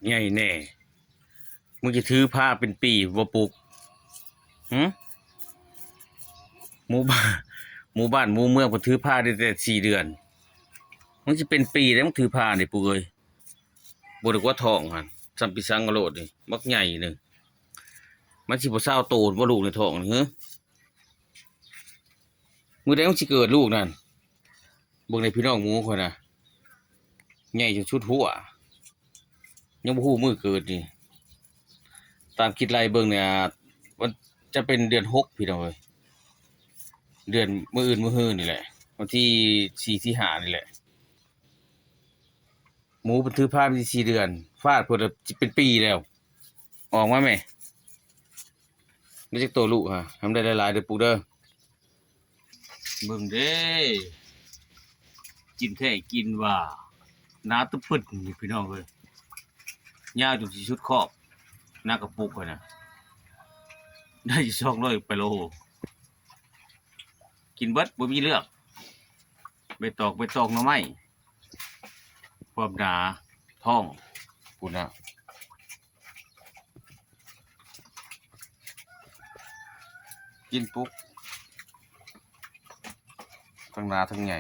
ใหญ่แน่มึงจะถือผ้าเป็นปีบ่ปลูกหึหมู่บ้านหมู่บ้านหมู่เมืองเพิ่นถือผ้าได้แต่4 เดือนมึงสิเป็นปีแล้วมึงถือผ้านี่ปลูกเอ้ยบ่ได้กว่าท้องหั่นซัมปิสังกะโลดนี่บักใหญ่หนึงมันสิบ่เซาโตบ่ลูกในท้องนี่หึมื้อใดมึงสิเกิดลูกนั่นเบิ่งในพี่น้องหมู่ข่อยน่ะใหญ่จนสุดหัวยังบ่ฮู้มื้อเกิดนี่ตามคิดไล่เบิ่งเนี่ยมันจะเป็นเดือน6พี่น้องเอ้ยเดือนมื้ออื่นมื้อฮื้อนี่แหละวันที่4ที่5นี่แหละหมูเพิ่นถือผ้ามา4 เดือนฟาดเพิ่นสิเป็นปีแล้วออกมาแม่ได้จักโตลูกฮะทำได้หลายๆเด้อปู่เด้อเบิ่งเด้กินแท้กินว่าหนาตะปึดนี่พี่น้องเอ้ยยาวจนสิสุดขอบหน้ากระปุกอะน่ะได้200กิโลกินเบิดบ่มีเลือกใบตองหน่อไม้ความหนาท้องพู้นน่ะกินปุ๊บทั้งหนาทั้งใหญ่